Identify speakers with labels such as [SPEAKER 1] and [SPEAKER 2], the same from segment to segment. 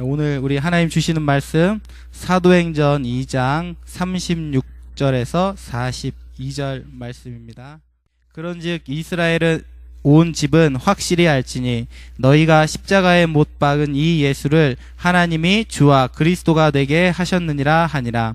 [SPEAKER 1] 오늘 우리 하나님 주시는 말씀 사도행전 2장 36절에서 42절 말씀입니다. 그런즉 이스라엘은 온 집은 확실히 알지니 너희가 십자가에 못 박은 이 예수를 하나님이 주와 그리스도가 되게 하셨느니라 하니라.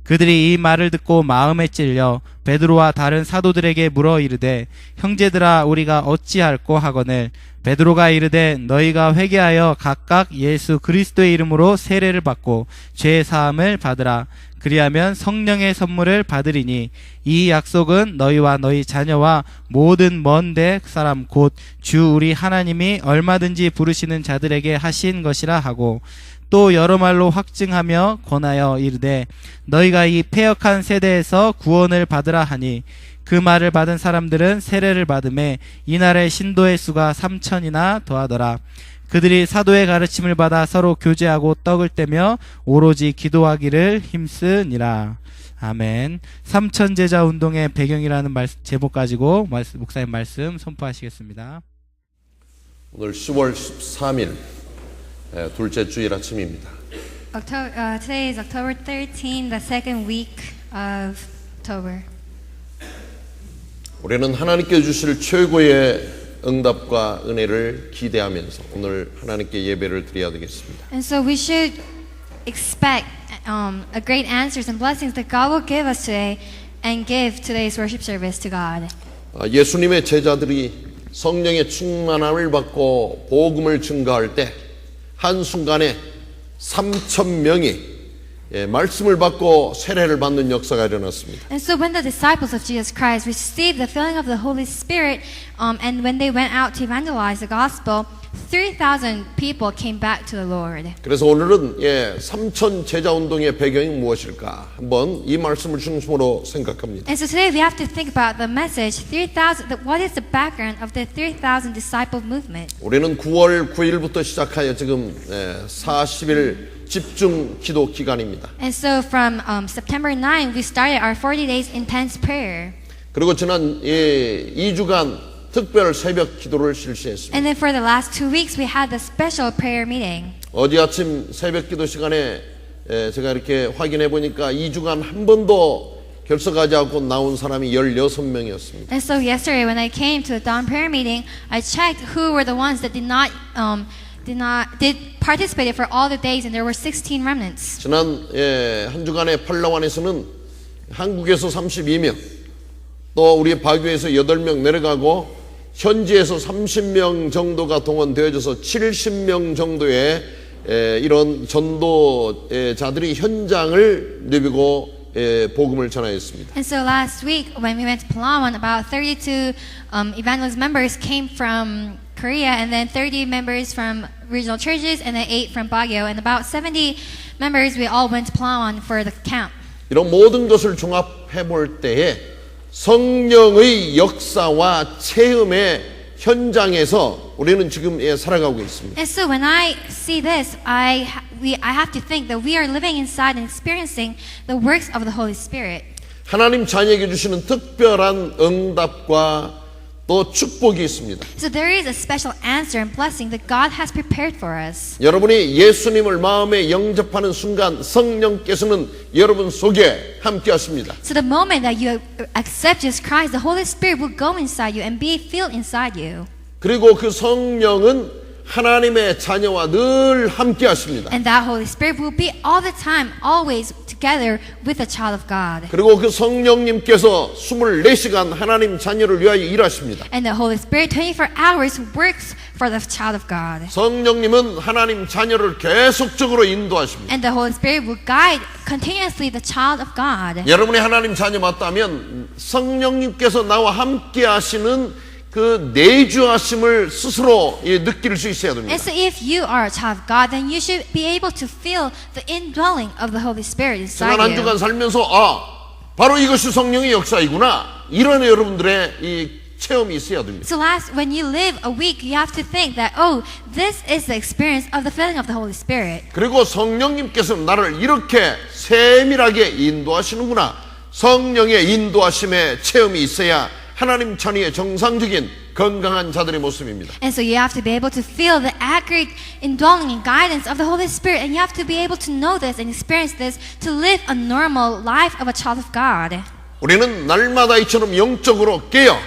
[SPEAKER 1] 그들이 이 말을 듣고 마음에 찔려 베드로와 다른 사도들에게 물어 이르되 형제들아 우리가 어찌할꼬 하거늘 베드로가 이르되 너희가 회개하여 각각 예수 그리스도의 이름으로 세례를 받고 죄 사함을 받으라. 그리하면 성령의 선물을 받으리니 이 약속은 너희와 너희 자녀와 모든 먼 데 사람 곧 주 우리 하나님이 얼마든지 부르시는 자들에게 하신 것이라 하고 또 여러 말로 확증하며 권하여 이르되 너희가 이 패역한 세대에서 구원을 받으라 하니 그 말을 받은 사람들은 세례를 받음에 이날의 신도의 수가 3,000이나 더하더라. 그들이 사도의 가르침을 받아 서로 교제하고 떡을 떼며 오로지 기도하기를 힘쓰니라. 아멘. 3,000 제자 운동의 배경이라는 제목 가지고 목사님 말씀 선포하시겠습니다.
[SPEAKER 2] 오늘 10월 13일 둘째 주일 아침입니다.
[SPEAKER 3] Today is October 13, the second week of October.
[SPEAKER 2] 우리는 하나님께 주실 최고의 응답과 은혜를 기대하면서 오늘 하나님께 예배를 드려야 되겠습니다.
[SPEAKER 3] And so we should expect a great answers and blessings that God will give us today and give today's worship service to God.
[SPEAKER 2] 예수님의 제자들이 성령의 충만함을 받고 복음을 증거할 때 한순간에 3,000명이 말씀을 받고 세례를 받는 역사가 일어났습니다.
[SPEAKER 3] And so when the disciples of Jesus Christ received the filling of the Holy Spirit and when they went out to evangelize the gospel, 3,000 people came back to the Lord.
[SPEAKER 2] 그래서 오늘은 3,000 제자 운동의 배경이 무엇일까 한번 이 말씀을 중심으로 생각합니다.
[SPEAKER 3] And so today we have to think about the message 3,000. What is the background of the 3,000 disciple movement?
[SPEAKER 2] 우리는 9월 9일부터 시작하여 지금 40일 집중 기도 기간입니다.
[SPEAKER 3] And so from September 9, we started our 40 days intense prayer.
[SPEAKER 2] 그리고 지난 2주간 특별 새벽 기도를 실시했습니다.
[SPEAKER 3] And then for the last 2 weeks, we had the special prayer meeting.
[SPEAKER 2] 어제 아침 새벽 기도 시간에 제가 이렇게 확인해 보니까 2주간 한 번도 결석하지 않고 나온 사람이 16명이었습니다.
[SPEAKER 3] And so yesterday, when I came to the dawn prayer meeting, I checked who were the ones that did participated for all the days, and there were 16 remnants.
[SPEAKER 2] 지난 한 주간에 팔라완에서는 한국에서 32명, 또 우리 바교에서 8명 내려가고 현지에서 30명 정도가 동원되어져서 70명 정도의 이런 전도자들이 현장을 누비고 복음을 전하였습니다.
[SPEAKER 3] And so last week, when we went to Palawan, about 32 evangelist members came from Korea, and then 30 members from regional churches, and then 8 from Baguio, and about 70 members. We all went to Palawan for the camp.
[SPEAKER 2] 이런 모든 것을 종합해 볼 때에 성령의 역사와 체험의 현장에서 우리는 지금 살아가고 있습니다.
[SPEAKER 3] And so when I see this, I have to think that we are living inside and experiencing the works of the Holy Spirit.
[SPEAKER 2] 하나님 자녀에게 주시는 특별한 응답과 또 축복이 있습니다.
[SPEAKER 3] So there is a special answer and blessing that God has prepared for us.
[SPEAKER 2] 여러분이 예수님을 마음에 영접하는 순간 성령께서는 여러분 속에 함께 하십니다.
[SPEAKER 3] So the moment that you accept Jesus Christ, the Holy Spirit will go inside you and be filled inside you.
[SPEAKER 2] 그리고 그 성령은 하나님의 자녀와 늘 함께 하십니다.
[SPEAKER 3] And that Holy Spirit will be all the time, always together with the child of God.
[SPEAKER 2] 그리고 그 성령님께서 24시간 하나님 자녀를 위하여 일하십니다.
[SPEAKER 3] And the Holy Spirit 24 hours works for the child of God.
[SPEAKER 2] 성령님은 하나님 자녀를 계속적으로 인도하십니다.
[SPEAKER 3] And the Holy Spirit will guide continuously the child of God.
[SPEAKER 2] 여러분이 하나님 자녀 맞다면 성령님께서 나와 함께 하시는 그 내주하심을 스스로 느낄 수 있어야 됩니다.
[SPEAKER 3] And so if you are a child of God, then you should be able to feel the indwelling of the Holy Spirit inside
[SPEAKER 2] 지난 한
[SPEAKER 3] you.
[SPEAKER 2] 주간 살면서 바로 이것이 성령의 역사이구나 이런 여러분들의 이 체험이 있어야 됩니다.
[SPEAKER 3] So when you live a week, you have to think that, this is the experience of the filling of the Holy Spirit.
[SPEAKER 2] 그리고 성령님께서는 나를 이렇게 세밀하게 인도하시는구나. 성령의 인도하심의 체험이 있어야 하나님 찬의의 정상적인 건강한 자들의 모습입니다.
[SPEAKER 3] And so you have to be able to feel the accurate indwelling and guidance of the Holy Spirit. And you have to be able to know this and experience this to live a normal life of a child of God.
[SPEAKER 2] 우리는 날마다 이처럼 영적으로 깨어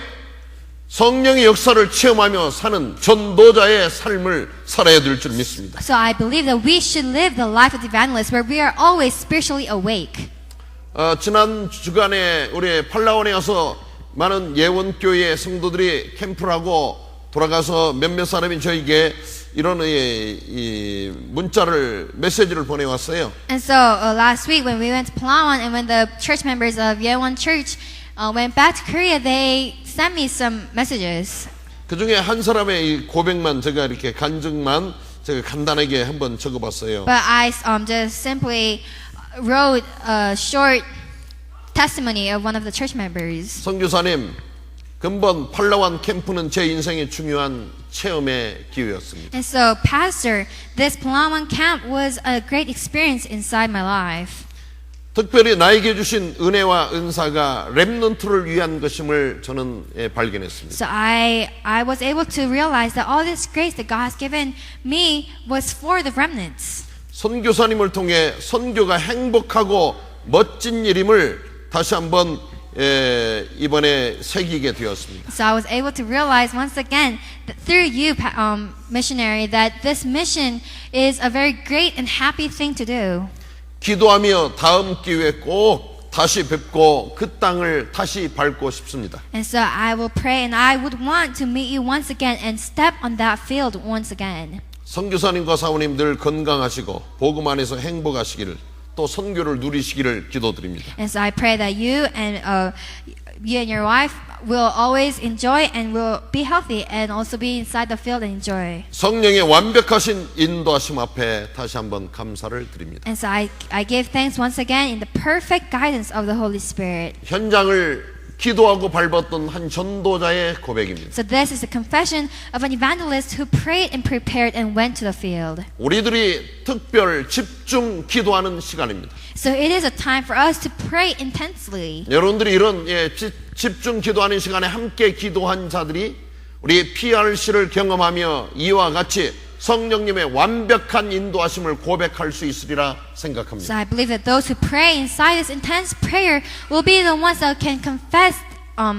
[SPEAKER 2] 성령의 역사를 체험하며 사는 전도자의 삶을 살아야 될 줄 믿습니다.
[SPEAKER 3] So I believe that we should live the life of the evangelist where we are always spiritually awake.
[SPEAKER 2] 지난 주간에 우리 팔라원에 가서 많은 예원교회 성도들이 캠프를 하고 돌아가서 몇몇 사람이 저에게 이런 이 문자를 메시지를 보내왔어요.
[SPEAKER 3] And so last week when we went to Palawan and when the church members of Yewon Church went back to Korea, they sent me some messages.
[SPEAKER 2] 그 중에 한 사람의 이 고백만 제가 이렇게 간증만 제가 간단하게 한번 적어봤어요.
[SPEAKER 3] But I just simply wrote a short testimony of one of the church members.
[SPEAKER 2] 선교사님, 근본 팔라완 캠프는 제 인생의 중요한 체험의 기회였습니다.
[SPEAKER 3] And so, Pastor, this Palawan camp was a great experience inside my life.
[SPEAKER 2] 특별히 나에게 주신 은혜와 은사가 렘넌트를 위한 것임을 저는 발견했습니다.
[SPEAKER 3] So I was able to realize that all this grace that God has given me was for the remnants.
[SPEAKER 2] 선교사님을 통해 선교가 행복하고 멋진 일임을 다시 한번 이번에 새기게 되었습니다.
[SPEAKER 3] So I was able to realize once again that through you, missionary, that this mission is a very great and happy thing to do.
[SPEAKER 2] 기도하며 다음 기회에 꼭 다시 뵙고 그 땅을 다시 밟고 싶습니다.
[SPEAKER 3] And so I will pray and I would want to meet you once again and step on that field once again.
[SPEAKER 2] 선교사님과 사모님 늘 건강하시고 복음 안에서 행복하시기를 또 선교를 누리시기를 기도드립니다.
[SPEAKER 3] And so I pray that you and your wife will always enjoy and will be healthy and also be inside the field and enjoy.
[SPEAKER 2] 성령의 완벽하신 인도하심 앞에 다시 한번 감사를 드립니다.
[SPEAKER 3] And so I give thanks once again in the perfect guidance of the Holy Spirit.
[SPEAKER 2] 현장을 기도하고 밟았던 한 전도자의 고백입니다.
[SPEAKER 3] So this is a confession of an evangelist who prayed and prepared and went to the field.
[SPEAKER 2] 우리들이 특별 집중 기도하는 시간입니다.
[SPEAKER 3] So it is a time for us to pray intensely.
[SPEAKER 2] 여러분들이 이런 집중 기도하는 시간에 함께 기도한 자들이 우리 PRC를 경험하며 이와 같이 성령님의 완벽한 인도하심을 고백할 수 있으리라 생각합니다.
[SPEAKER 3] So I believe that those who pray inside this intense prayer will be the ones that can confess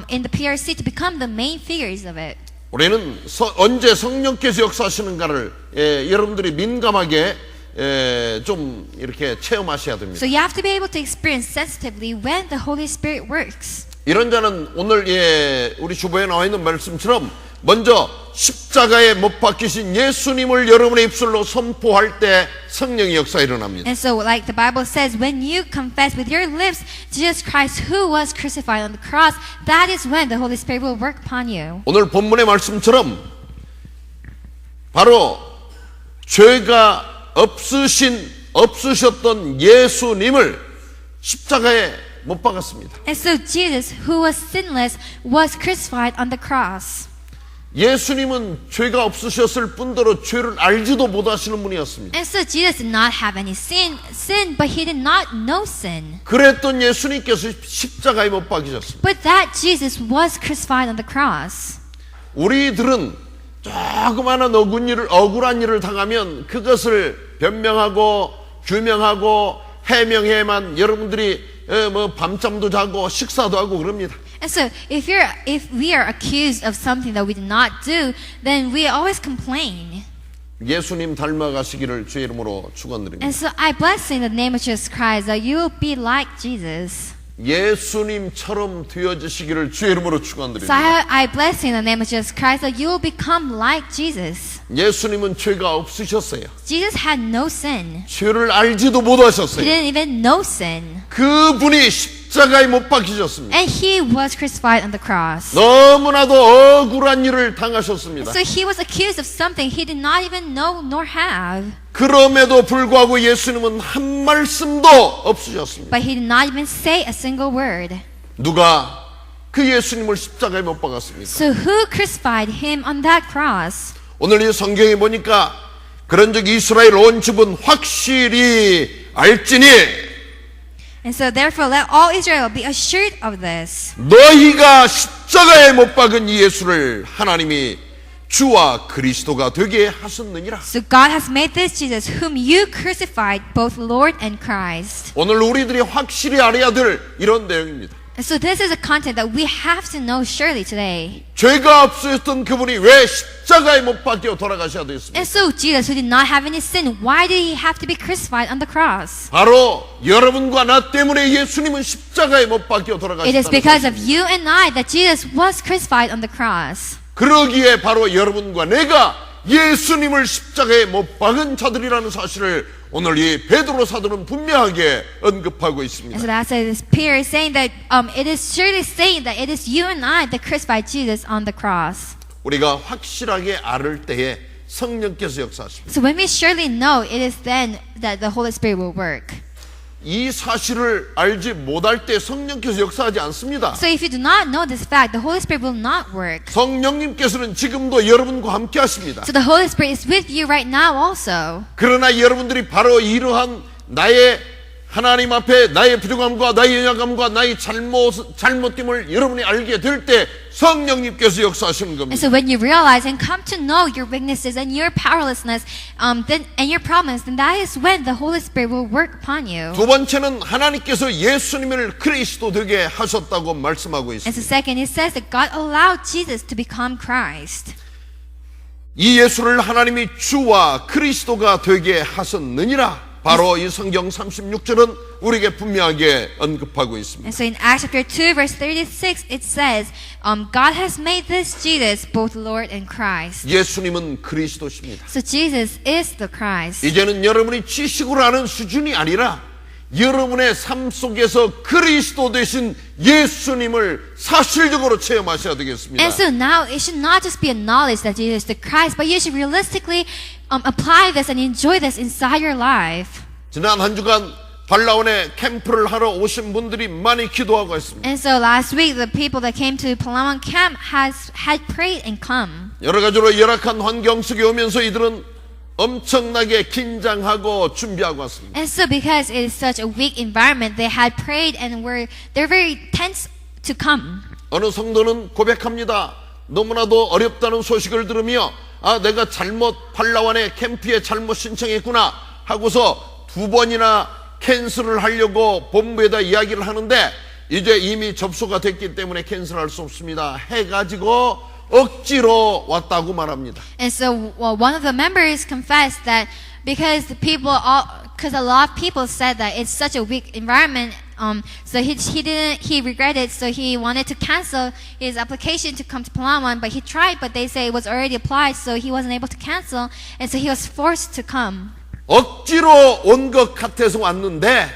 [SPEAKER 3] in the PRC to become the main figures of it.
[SPEAKER 2] 우리는 언제 성령께서 역사하시는가를 여러분들이 민감하게 좀 이렇게 체험하셔야 됩니다.
[SPEAKER 3] So you have to be able to experience sensitively when the Holy Spirit works.
[SPEAKER 2] 이런 자는 오늘 우리 주보에 나와 있는 말씀처럼 먼저 십자가에 못 박히신 예수님을 여러분의 입술로 선포할 때 성령의 역사가 일어납니다.
[SPEAKER 3] And so like the Bible says, when you confess with your lips Jesus Christ who was crucified on the cross, that is when the Holy Spirit will work upon you.
[SPEAKER 2] 오늘 본문의 말씀처럼 바로 죄가 없으셨던 예수님을 십자가에 못 박았습니다.
[SPEAKER 3] And so Jesus, who was sinless, was crucified on the cross.
[SPEAKER 2] 예수님은 죄가 없으셨을 뿐더러 죄를 알지도 못하시는 분이었습니다.
[SPEAKER 3] And so Jesus did not have any sin, but he did not know sin.
[SPEAKER 2] 그랬던 예수님께서 십자가에 못 박히셨습니다.
[SPEAKER 3] But that Jesus was crucified on the cross.
[SPEAKER 2] 우리들은 조그마한 억울한 일을 당하면 그것을 변명하고 규명하고 해명해만 여러분들이 뭐 밤잠도 자고 식사도 하고 그럽니다.
[SPEAKER 3] And so if we are accused of something that we did not do, then we always complain.
[SPEAKER 2] 예수님 닮아가시기를 주의 이름으로 축원드립니다.
[SPEAKER 3] And so I bless in the name of Jesus Christ that you will be like Jesus.
[SPEAKER 2] 예수님처럼 되어지시기를 주의 이름으로
[SPEAKER 3] So
[SPEAKER 2] 축원드립니다.
[SPEAKER 3] I bless in the name of Jesus Christ that you will become like Jesus.
[SPEAKER 2] 예수님은 죄가 없으셨어요.
[SPEAKER 3] Jesus had no sin.
[SPEAKER 2] 죄를 알지도
[SPEAKER 3] He
[SPEAKER 2] 못하셨어요.
[SPEAKER 3] didn't even know sin.
[SPEAKER 2] 그분이 십자가에 못 박히셨습니다.
[SPEAKER 3] And he was crucified on the cross.
[SPEAKER 2] 너무나도 억울한 일을 당하셨습니다.
[SPEAKER 3] So he was accused of something he did not even know nor have.
[SPEAKER 2] 그럼에도 불구하고 예수님은 한 말씀도 없으셨습니다.
[SPEAKER 3] But he did not even say a single word.
[SPEAKER 2] 누가 그 예수님을 십자가에 못 박았습니까?
[SPEAKER 3] So who crucified him on that cross?
[SPEAKER 2] 오늘 이 성경에 보니까 그런즉 이스라엘 온 집은 확실히 알지니
[SPEAKER 3] And so therefore let all Israel be assured of this.
[SPEAKER 2] 너희가 십자가에 못 박은 이 예수를 하나님이 주와 그리스도가 되게 하셨느니라.
[SPEAKER 3] So God has made this Jesus whom you crucified both Lord and Christ.
[SPEAKER 2] 오늘 우리들이 확실히 알아야 될 이런 내용입니다.
[SPEAKER 3] And so this is a content that we have to know surely today.
[SPEAKER 2] 죄가 없으셨던 그분이 왜 십자가에 못 박혀 돌아가셔야 되었습니까?
[SPEAKER 3] And so Jesus, who did not have any sin, why did he have to be crucified on the cross?
[SPEAKER 2] 바로 여러분과 나 때문에 예수님은 십자가에 못 박혀
[SPEAKER 3] It is
[SPEAKER 2] 돌아가셨다는
[SPEAKER 3] because of
[SPEAKER 2] 것입니다.
[SPEAKER 3] you and I that Jesus was crucified on the cross.
[SPEAKER 2] 그러기에 바로 여러분과 내가 예수님을 십자가에 못 박은 자들이라는 사실을 오늘 이 베드로 사도는 분명하게 언급하고
[SPEAKER 3] And
[SPEAKER 2] 있습니다.
[SPEAKER 3] so that's why this Peter is saying that it is surely saying that it is you and I that crucified Jesus on the cross.
[SPEAKER 2] 우리가 확실하게 알을 때에 성령께서 역사하십니다.
[SPEAKER 3] So when we surely know, it is then that the Holy Spirit will work.
[SPEAKER 2] 이 사실을 알지 못할 때 성령께서 역사하지 않습니다.
[SPEAKER 3] So if you do not know this fact, the Holy Spirit will not work.
[SPEAKER 2] 성령님께서는 지금도 여러분과 함께 하십니다.
[SPEAKER 3] So the Holy Spirit is with you right now also.
[SPEAKER 2] 그러나 여러분들이 바로 이러한 나의 하나님 앞에 나의 부족함과 나의 연약함과 나의 잘못됨을 여러분이 알게 될 때 성령님께서 역사하시는
[SPEAKER 3] And
[SPEAKER 2] 겁니다.
[SPEAKER 3] so when you realize and come to know your weaknesses and your powerlessness, then and your problems, then that is when the Holy Spirit will work upon you.
[SPEAKER 2] 두 번째는 하나님께서 예수님을 그리스도 되게 하셨다고 말씀하고
[SPEAKER 3] And so
[SPEAKER 2] 있습니다.
[SPEAKER 3] second, it says that God allowed Jesus to become Christ.
[SPEAKER 2] 이 예수를 하나님이 주와 그리스도가 되게 하셨느니라. 바로 이 성경 36절은 우리에게 분명하게 언급하고 있습니다.
[SPEAKER 3] And so in Acts chapter 2 verse 36 it says, God has made this Jesus both Lord and Christ.
[SPEAKER 2] 예수님은 그리스도십니다.
[SPEAKER 3] So Jesus is the Christ.
[SPEAKER 2] 이제는 여러분이 지식으로 아는 수준이 아니라 여러분의 삶 속에서 그리스도 되신 예수님을 사실적으로 체험하셔야 되겠습니다.
[SPEAKER 3] And so now it should not just be a knowledge that Jesus is the Christ, but you should realistically apply this and enjoy this inside your life.
[SPEAKER 2] 지난 한 주간 발라원에 캠프를 하러 오신 분들이 많이 기도하고 있습니다.
[SPEAKER 3] And so last week the people that came to Palawan camp had prayed and come.
[SPEAKER 2] 여러 가지로 열악한 환경 속에 오면서 이들은 엄청나게 긴장하고 준비하고 왔습니다.
[SPEAKER 3] And so because it is such a weak environment, they had prayed and they're very tense to come.
[SPEAKER 2] 어느 성도는 고백합니다. 너무나도 어렵다는 소식을 들으며 내가 발라완의 캠프에 잘못 신청했구나 하고서 두 번이나 캔슬을 하려고 본부에다 이야기를 하는데 이제 이미 접수가 됐기 때문에 캔슬할 수 없습니다 해가지고 억지로 왔다고 말합니다.
[SPEAKER 3] And so one of the members confessed that because a lot of people said that it's such a weak environment, so he regretted, so he wanted to cancel his application to come to Palawan, but he tried, but they say it was already applied, so he wasn't able to cancel, and so he was forced to come.
[SPEAKER 2] 억지로 온 것 같아서 왔는데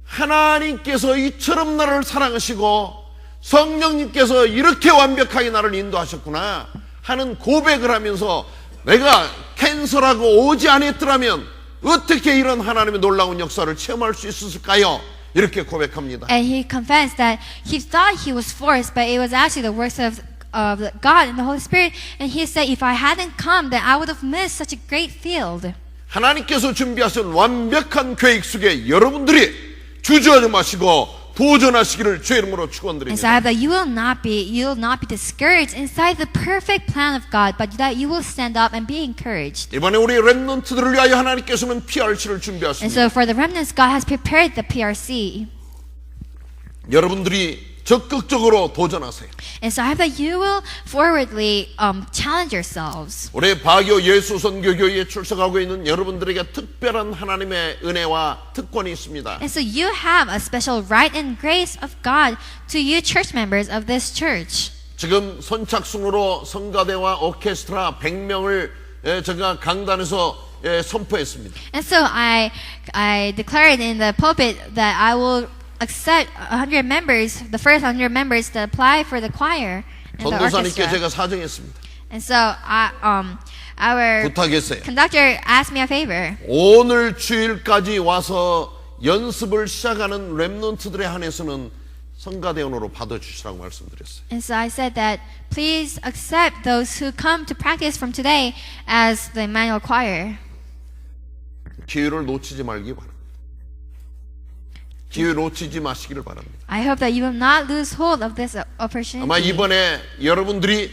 [SPEAKER 2] 하나님께서 이처럼 나를 사랑하시고 성령님께서 이렇게 완벽하게 나를 인도하셨구나 하는 고백을 하면서 내가 캔슬하고 오지 않았더라면 어떻게 이런 하나님의 놀라운 역사를 체험할 수 있었을까요? 이렇게 고백합니다.
[SPEAKER 3] And he confessed that he thought he was forced, but it was actually the works of God and the Holy Spirit. And he said, if I hadn't come, then I would have missed such a great field.
[SPEAKER 2] 하나님께서 준비하신 완벽한 계획 속에 여러분들이 주저하지 마시고 도전하시기를 주의 이름으로
[SPEAKER 3] And so
[SPEAKER 2] 축원드립니다.
[SPEAKER 3] I hope that you will not be discouraged inside the perfect plan of God, but that you will stand up and be encouraged.
[SPEAKER 2] 이번에 우리 렘넌트들을 위하여 하나님께서는 PRC를
[SPEAKER 3] And
[SPEAKER 2] 준비하십니다.
[SPEAKER 3] so for the remnants, God has prepared the PRC.
[SPEAKER 2] 여러분들이 적극적으로 도전하세요.
[SPEAKER 3] And so I hope that you will forwardly challenge yourselves.
[SPEAKER 2] 올해 바교 예수선교교회에 출석하고 있는 여러분들에게 특별한 하나님의 은혜와 특권이 있습니다.
[SPEAKER 3] And so you have a special right and grace of God to you church members of this church.
[SPEAKER 2] 지금 선착순으로 성가대와 오케스트라 100명을 제가 강단에서 선포했습니다.
[SPEAKER 3] And so I declared in the pulpit that I will accept 100 members, the first 100 members that apply for the choir and the
[SPEAKER 2] 전도사님께
[SPEAKER 3] orchestra.
[SPEAKER 2] 제가 사정했습니다.
[SPEAKER 3] And so our
[SPEAKER 2] 부탁했어요.
[SPEAKER 3] conductor asked me a favor.
[SPEAKER 2] 오늘 주일까지 와서 연습을 시작하는 렘넌트들에 한해서는 성가대원으로 받아주시라고 말씀드렸어요.
[SPEAKER 3] And so I said that please accept those who come to practice from today as the Emmanuel choir.
[SPEAKER 2] 기회를 놓치지 말기 바랍니다. 기회 놓치지 마시기를 바랍니다.
[SPEAKER 3] I hope that you will not lose hold of this opportunity.
[SPEAKER 2] 아마 이번에 여러분들이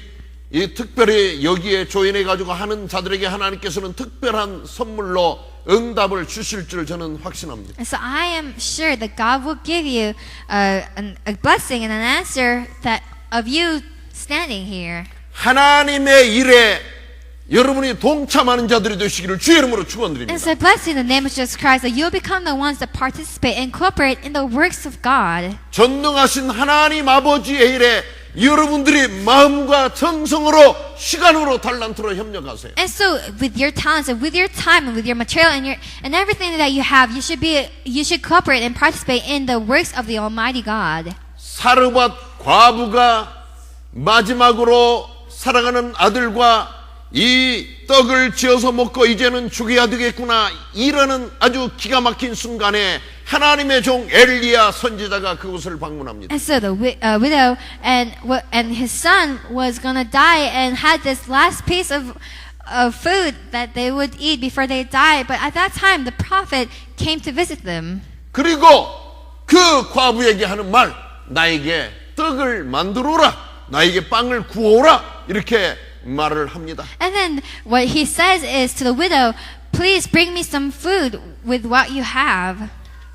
[SPEAKER 2] 이 특별히 여기에 조인해 가지고 하는 자들에게 하나님께서는 특별한 선물로 응답을 주실 줄 저는 확신합니다.
[SPEAKER 3] And so I am sure that God will give you a blessing and an answer that of you standing here.
[SPEAKER 2] 하나님의 일에 여러분이 동참하는 자들이 되시기를 주의 이름으로 축원드립니다.
[SPEAKER 3] And so blessed in the name of Jesus Christ that you'll become the ones that participate and cooperate in the works of God.
[SPEAKER 2] 전능하신 하나님 아버지의 일에 여러분들이 마음과 정성으로 시간으로 달란트로 협력하세요.
[SPEAKER 3] And so with your talents and with your time and with your material and everything that you have, you should cooperate and participate in the works of the Almighty God.
[SPEAKER 2] 사르밧 과부가 마지막으로 사랑하는 아들과 이 떡을 지어서 먹고 이제는 죽여야 되겠구나 이러는 아주 기가 막힌 순간에 하나님의 종 엘리야 선지자가 그곳을 방문합니다.
[SPEAKER 3] And so the widow and his son was gonna die and had this last piece of food that they would eat before they died. But at that time, the prophet came to visit them.
[SPEAKER 2] 그리고 그 과부에게 하는 말, 나에게 떡을 만들어라, 나에게 빵을 구워오라 이렇게 말을 합니다.
[SPEAKER 3] And then what he says is to the widow, please bring me some food with what you have.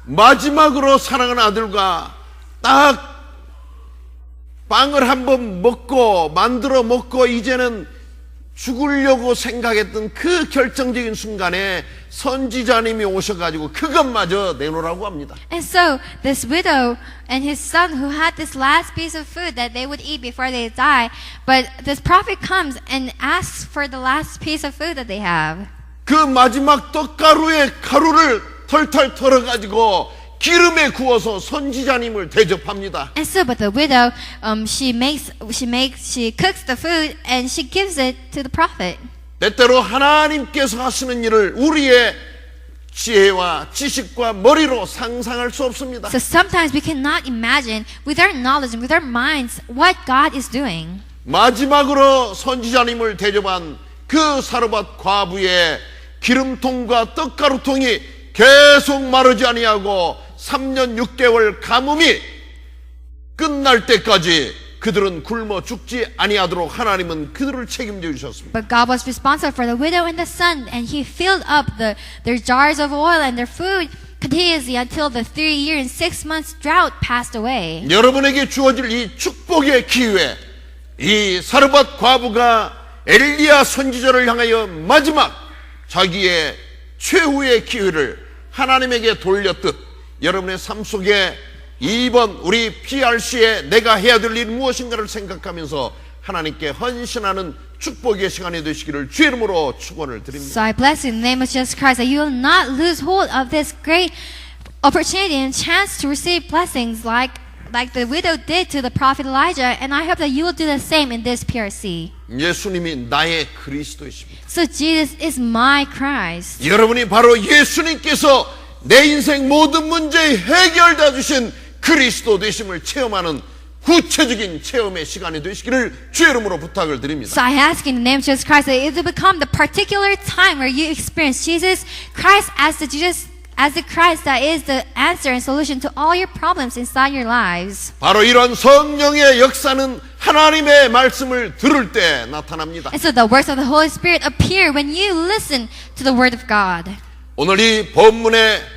[SPEAKER 2] 마지막으로 사랑하는 아들과 딱 빵을 한번 먹고 만들어 먹고 이제는 죽으려고 생각했던 그 결정적인 순간에 선지자님이 오셔가지고 그것마저 내놓으라고 합니다.
[SPEAKER 3] And so this widow and his son who had this last piece of food that they would eat before they die, but this prophet comes and asks for the last piece of food that they have.
[SPEAKER 2] 그 마지막 떡가루에 가루를 털털 털어가지고 기름에 구워서 선지자님을 대접합니다.
[SPEAKER 3] And so, but the widow, she cooks the food and she gives it to the prophet.
[SPEAKER 2] 때때로 하나님께서 하시는 일을 우리의 지혜와 지식과 머리로 상상할 수 없습니다.
[SPEAKER 3] So sometimes we cannot imagine with our knowledge and with our minds what God is doing.
[SPEAKER 2] 마지막으로 선지자님을 대접한 그 사르밧 과부의 기름통과 떡가루통이 계속 마르지 아니하고 3년 6개월 가뭄이 끝날 때까지 그들은 굶어 죽지 아니하도록 하나님은 그들을 책임져 주셨습니다.
[SPEAKER 3] But God was responsible for the widow and the son, and He filled up their jars of oil and their food continuously until the 3 year and 6 months drought passed away.
[SPEAKER 2] 여러분에게 주어질 이 축복의 기회, 이 사르밧 과부가 엘리야 선지자를 향하여 마지막 자기의 최후의 기회를 하나님에게 돌렸듯 여러분의 삶 속에 이번 우리 PRC에 내가 해야 될 일 무엇인가를 생각하면서 하나님께 헌신하는 축복의 시간이 되시기를 주의 이름으로 축원을 드립니다.
[SPEAKER 3] So I bless you in the name of Jesus Christ that you will not lose hold of this great opportunity and chance to receive blessings like the widow did to the prophet Elijah, and I hope that you will do the same in this PRC.
[SPEAKER 2] 예수님이 나의 그리스도이십니다.
[SPEAKER 3] So Jesus is my Christ.
[SPEAKER 2] 여러분이 바로 예수님께서 내 인생 모든 문제 해결되어 주신 그리스도 되심을 체험하는 구체적인 체험의 시간이 되시기를 주의 이름으로 부탁을 드립니다.
[SPEAKER 3] So I ask in the name of Jesus Christ that it will become the particular time where you experience Jesus Christ as the Christ that is the answer and solution to all your problems inside your lives.
[SPEAKER 2] 바로 이런 성령의 역사는 하나님의 말씀을 들을 때 나타납니다.
[SPEAKER 3] And so the works of the Holy Spirit appear when you listen to the Word of God.
[SPEAKER 2] 오늘 이 본문의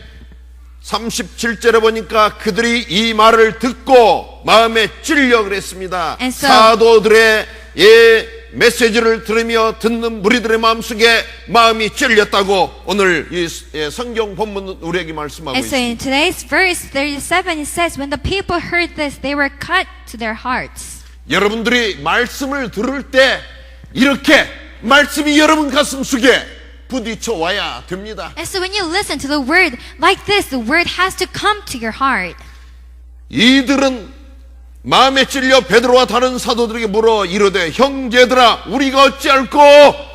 [SPEAKER 2] 37절에 보니까 그들이 이 말을 듣고 마음에 찔려 그랬습니다.
[SPEAKER 3] And so-
[SPEAKER 2] 사도들의 메시지를 들으며 듣는 무리들의 마음속에 마음이 찔렸다고 오늘 이 성경 본문 우리에게 말씀하고
[SPEAKER 3] And so in
[SPEAKER 2] 있습니다.
[SPEAKER 3] today's verse 37 it says when the people heard this they were cut to their hearts.
[SPEAKER 2] 여러분들이 말씀을 들을 때 이렇게 말씀이 여러분 가슴 속에 부딪혀 와야 됩니다.
[SPEAKER 3] And so when you listen to the word like this, the word has to come to your heart.
[SPEAKER 2] 이들은 마음에 찔려 베드로와 다른 사도들에게 물어 이르되 형제들아 우리가 어찌할꼬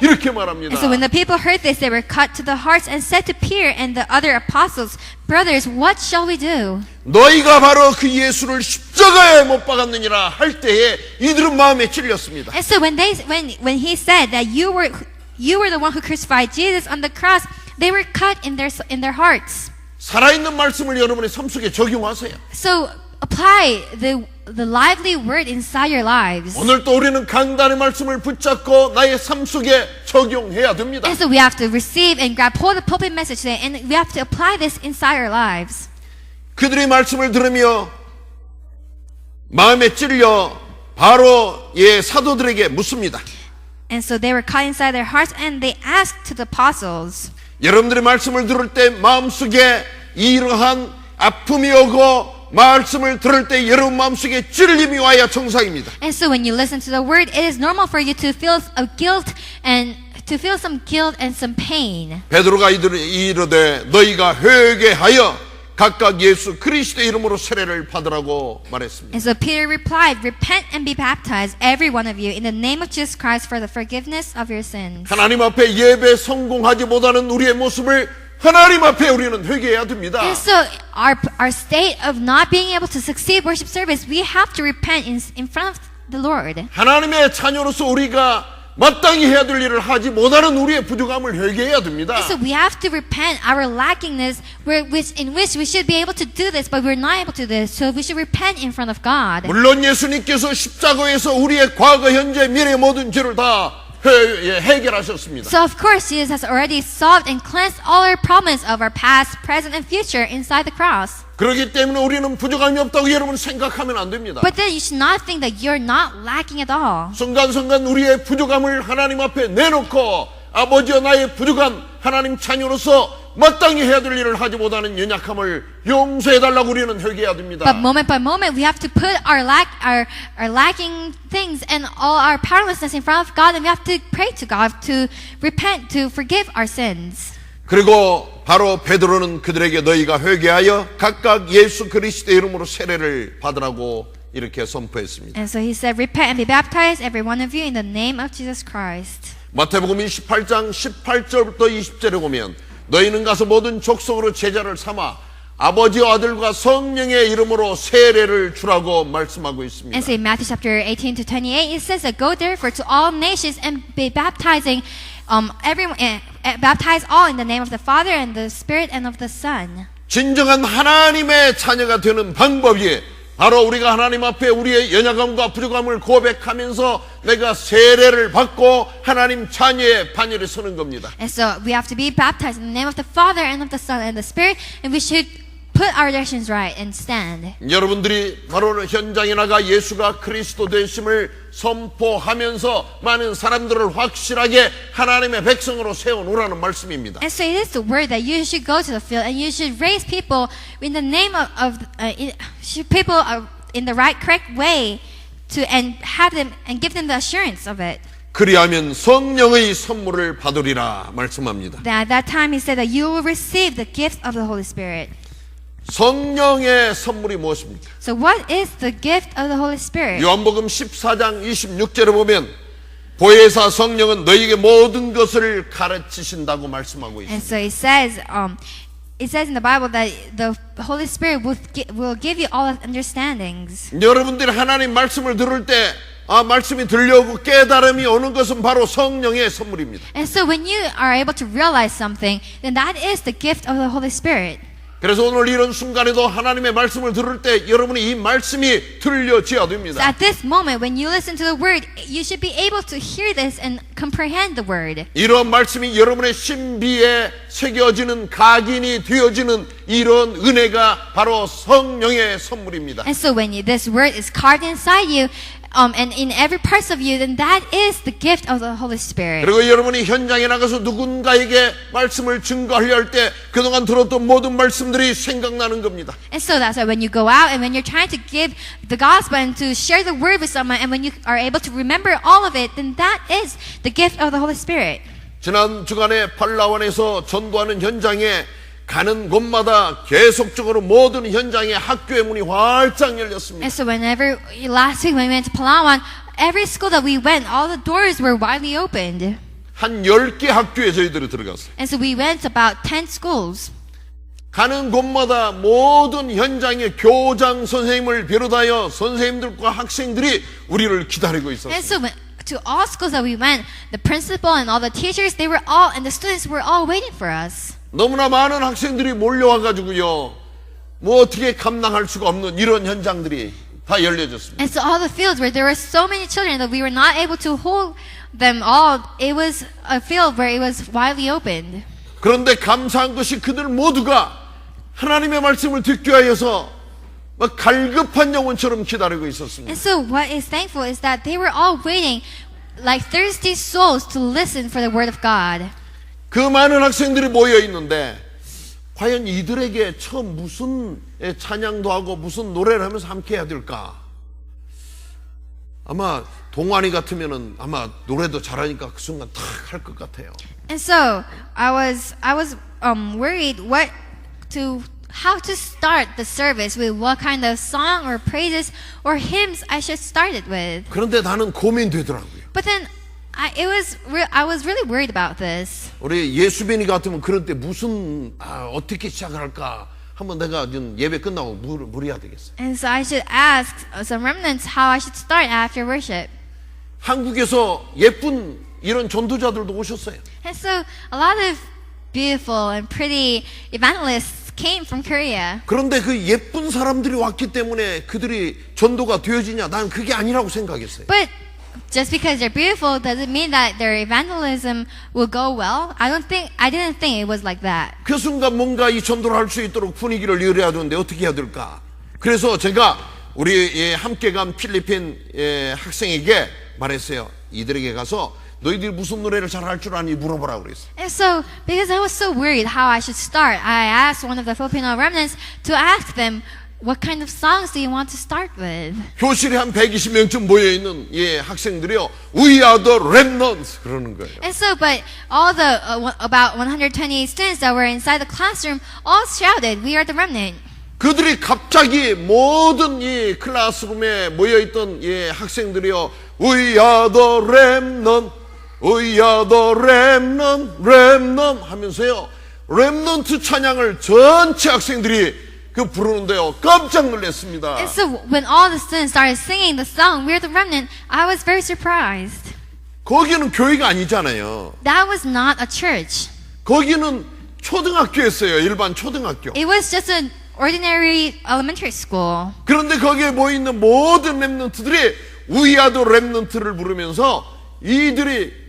[SPEAKER 2] 이렇게 말합니다.
[SPEAKER 3] And so when the people heard this, they were cut to the hearts and said to Peter and the other apostles, brothers, what shall we do?
[SPEAKER 2] 너희가 바로 그 예수를 십자가에 못 박았느니라 할 때에 이들은 마음에 찔렸습니다.
[SPEAKER 3] And so when he said that you were the one who crucified Jesus on the cross, they were cut in their hearts.
[SPEAKER 2] 살아있는 말씀을 여러분의 삶 속에 적용하세요.
[SPEAKER 3] So apply the lively word inside your lives.
[SPEAKER 2] 오늘 또 우리는 강단의 말씀을 붙잡고 나의 삶 속에 적용해야 됩니다.
[SPEAKER 3] And so we have to receive and grab hold of the pulpit message today, and we have to apply this inside our lives.
[SPEAKER 2] 그들의 말씀을 들으며 마음에 찔려 바로 사도들에게 묻습니다.
[SPEAKER 3] And so they were caught inside their hearts, and they asked to the apostles.
[SPEAKER 2] 여러분들의 말씀을 들을 때 마음속에 이러한 아픔이 오고 말씀을 들을 때 여러분 마음속에 찔림이 와야 정상입니다.
[SPEAKER 3] And so when you listen to the word, it is normal for you to feel a guilt and to feel some guilt and some pain.
[SPEAKER 2] 베드로가 이르되 너희가 회개하여 각각 예수 그리스도의 이름으로 세례를 받으라고 말했습니다.
[SPEAKER 3] And so Peter replied, "Repent and be baptized, every one of you, in the name of Jesus Christ for the forgiveness of your sins."
[SPEAKER 2] 하나님 앞에 예배 성공하지 못하는 우리의 모습을 하나님 앞에 우리는 회개해야 됩니다.
[SPEAKER 3] And so our state of not being able to succeed worship service, we have to repent in front of the Lord.
[SPEAKER 2] 하나님의 자녀로서 우리가 마땅히 해야 될 일을 하지 못하는 우리의 부족함을 회개해야 됩니다.
[SPEAKER 3] And so we have to repent our lackingness, in which we should be able to do this, but we're not able to do this. So we should repent in front of God.
[SPEAKER 2] 물론 예수님께서 십자가에서 우리의 과거, 현재, 미래 모든 죄를 다 해결하셨습니다.
[SPEAKER 3] So of course Jesus has already solved and cleansed all our problems of our past, present, and future inside the cross.
[SPEAKER 2] 그렇기 때문에 우리는 부족함이 없다고 여러분 생각하면 안 됩니다.
[SPEAKER 3] But then you should not think that you're not lacking at all.
[SPEAKER 2] 순간순간 우리의 부족함을 하나님 앞에 내놓고 아버지여 나의 부족한 하나님 자녀로서 마땅히 해야 될 일을 하지 못하는 연약함을 용서해달라고 우리는 회개해야 됩니다.
[SPEAKER 3] But moment by moment, we have to put our lacking things and all our powerlessness in front of God, and we have to pray to God to repent, to forgive our sins.
[SPEAKER 2] 그리고 바로 베드로는 그들에게 너희가 회개하여 각각 예수 그리스도의 이름으로 세례를 받으라고 이렇게 선포했습니다.
[SPEAKER 3] And so he said, "Repent and be baptized, every one of you, in the name of Jesus Christ."
[SPEAKER 2] 마태복음 28장 18절부터 20절에 보면 너희는 가서 모든 족속으로 제자를 삼아 아버지와 아들과 성령의 이름으로 세례를 주라고 말씀하고 있습니다.
[SPEAKER 3] And so in Matthew chapter 18 to 28, it says that go therefore to all nations and be baptizing baptize all in the name of the Father and the Spirit and of the Son.
[SPEAKER 2] 진정한 하나님의 자녀가 되는 방법이 바로 우리가 하나님 앞에 우리의 연약함과 부족함을 고백하면서 내가 세례를 받고 하나님 자녀의 반열에 서는 겁니다.
[SPEAKER 3] And so we have to be baptized in the name of the Father and of the Son and the Spirit, and we should put our directions right and stand.
[SPEAKER 2] 여러분들이 바로 현장에 나가 예수가 그리스도 되심을 선포하면서 많은 사람들을 확실하게 하나님의 백성으로 세워놓으라는 말씀입니다.
[SPEAKER 3] And so it is the word that you should go to the field and you should raise people in the name in the right, correct way and have them and give them the assurance of it.
[SPEAKER 2] 그리하면 성령의 선물을 받으리라 말씀합니다.
[SPEAKER 3] At that time he said that you will receive the gift of the Holy Spirit.
[SPEAKER 2] 성령의 선물이 무엇입니까?
[SPEAKER 3] So what is the gift of the Holy Spirit?
[SPEAKER 2] 요한복음 14장 26절에 보면 보혜사 성령은 너희에게 모든 것을 가르치신다고 말씀하고
[SPEAKER 3] And
[SPEAKER 2] 있습니다.
[SPEAKER 3] so it says in the Bible that the Holy Spirit will give you all understandings.
[SPEAKER 2] 여러분들이 하나님 말씀을 들을 때 말씀이 들려오고 깨달음이 오는 것은 바로 성령의 선물입니다.
[SPEAKER 3] And so when you are able to realize something, then that is the gift of the Holy Spirit.
[SPEAKER 2] 그래서 오늘 이런 순간에도 하나님의 말씀을 들을 때 여러분이 이 말씀이 들려져야
[SPEAKER 3] So
[SPEAKER 2] 됩니다.
[SPEAKER 3] at this moment, when you listen to the word, you should be able to hear this and comprehend the word.
[SPEAKER 2] 이런 말씀이 여러분의 신비에 새겨지는 각인이 되어지는 이런 은혜가 바로 성령의 선물입니다.
[SPEAKER 3] And so when this word is carved inside you, and in every part of you, then that is the gift of the Holy Spirit.
[SPEAKER 2] 그리고 여러분이 현장에 나가서 누군가에게 말씀을 증거하려 할 때 그동안 들었던 모든 말씀들이 생각나는 겁니다.
[SPEAKER 3] And so that's why when you go out and when you're trying to give the gospel and to share the word with someone, and when you are able to remember all of it, then that is the gift of the Holy Spirit.
[SPEAKER 2] 지난 주간에 팔라완에서 전도하는 현장에 가는 곳마다 계속적으로 모든 현장에 학교의 문이 활짝 열렸습니다.
[SPEAKER 3] And so last week when we went to Palawan, every school that we went, all the doors were widely opened.
[SPEAKER 2] 한 10개 학교에 저희들이 들어갔어요.
[SPEAKER 3] And so we went to about 10 schools.
[SPEAKER 2] 가는 곳마다 모든 현장의 교장 선생님을 비롯하여 선생님들과 학생들이 우리를 기다리고
[SPEAKER 3] And
[SPEAKER 2] 있었어요.
[SPEAKER 3] so to all schools that we went, the principal and all the teachers, and the students were all waiting for us.
[SPEAKER 2] 너무나 많은 학생들이 몰려와가지고요, 뭐 어떻게 감당할 수가 없는 이런 현장들이 다 열려졌습니다.
[SPEAKER 3] And so all the fields where there were so many children that we were not able to hold them all, it was a field where it was widely opened.
[SPEAKER 2] 그런데 감사한 것이 그들 모두가 하나님의 말씀을 듣기 위해서 막 갈급한 영혼처럼 기다리고 있었습니다.
[SPEAKER 3] And so what is thankful is that they were all waiting like thirsty souls to listen for the word of God.
[SPEAKER 2] 그 많은 학생들이 모여 있는데 과연 이들에게 처음 무슨 찬양도 하고 무슨 노래를 하면서 함께 해야 될까? 아마 동환이 같으면은 아마 노래도 잘하니까 그 순간 탁 할 것 같아요.
[SPEAKER 3] And so I was worried how to start the service, with what kind of song or praises or hymns I should start it with.
[SPEAKER 2] 그런데 나는 고민되더라고요.
[SPEAKER 3] But then I was really worried about this.
[SPEAKER 2] 우리 예수빈이 같으면 그런 때 무슨 어떻게 시작을 할까? 한번 내가 예배 끝나고 물어야 되겠어요.
[SPEAKER 3] And so I should ask some remnants how I should start after worship.
[SPEAKER 2] 한국에서 예쁜 이런 전도자들도 오셨어요.
[SPEAKER 3] And so a lot of beautiful and pretty evangelists came from Korea.
[SPEAKER 2] 그런데 그 예쁜 사람들이 왔기 때문에 그들이 전도가 되어지냐? 난 그게 아니라고 생각했어요.
[SPEAKER 3] But just because they're beautiful doesn't mean that their evangelism will go well. I didn't think it was like that.
[SPEAKER 2] 그 순간 뭔가 이 전도를 할 수 있도록 분위기를 열어야 되는데 어떻게 해야 될까? 그래서 제가 우리 함께 간 필리핀 학생에게 말했어요. 이들에게 가서 너희들이 무슨 노래를 잘 할 줄 아니 물어보라고 그랬어요.
[SPEAKER 3] And so, because I was so worried how I should start, I asked one of the Filipino remnants to ask them, what kind of songs do you want to start with?
[SPEAKER 2] 교실에 한 120명쯤 모여있는 학생들이요, We are the remnants 그러는 거예요.
[SPEAKER 3] And so, but all the about 120 students that were inside the classroom all shouted, "We are the remnant."
[SPEAKER 2] 그들이 갑자기 모든 이 클래스룸에 모여있던 학생들이요, We are the remnant, We are the remnant, remnant 하면서요, 렘넌트 찬양을 전체 학생들이 부르는데요, 깜짝 놀랐습니다.
[SPEAKER 3] And so, when all the students started singing the song, "We're the remnant," I was very surprised.
[SPEAKER 2] 거기는 교회가 아니잖아요.
[SPEAKER 3] That was not a church.
[SPEAKER 2] 거기는 초등학교였어요. 일반 초등학교.
[SPEAKER 3] It was just an ordinary elementary school.
[SPEAKER 2] 그런데 거기에 모여있는 모든 렘넌트들이 We are the remnant를 부르면서 이들이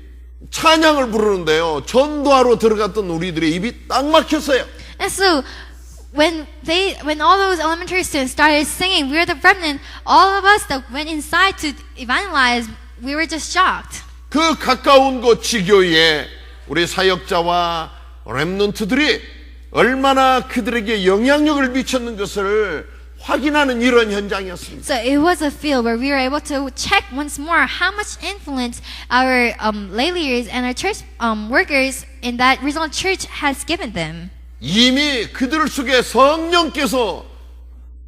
[SPEAKER 2] 찬양을 부르는데요, 전도하러 들어갔던 우리들의 입이 딱 막혔어요.
[SPEAKER 3] And so, when all those elementary students started singing "We're the remnant," all of us that went inside to evangelize, we were just shocked.
[SPEAKER 2] 그 가까운 곳 지교에 우리 사역자와 렘넌트들이 얼마나 그들에게 영향력을 미쳤는 것을 확인하는 이런 현장이었습니다.
[SPEAKER 3] So it was a field where we were able to check once more how much influence our lay leaders and our church workers in that regional church has given them.
[SPEAKER 2] 이미 그들 속에 성령께서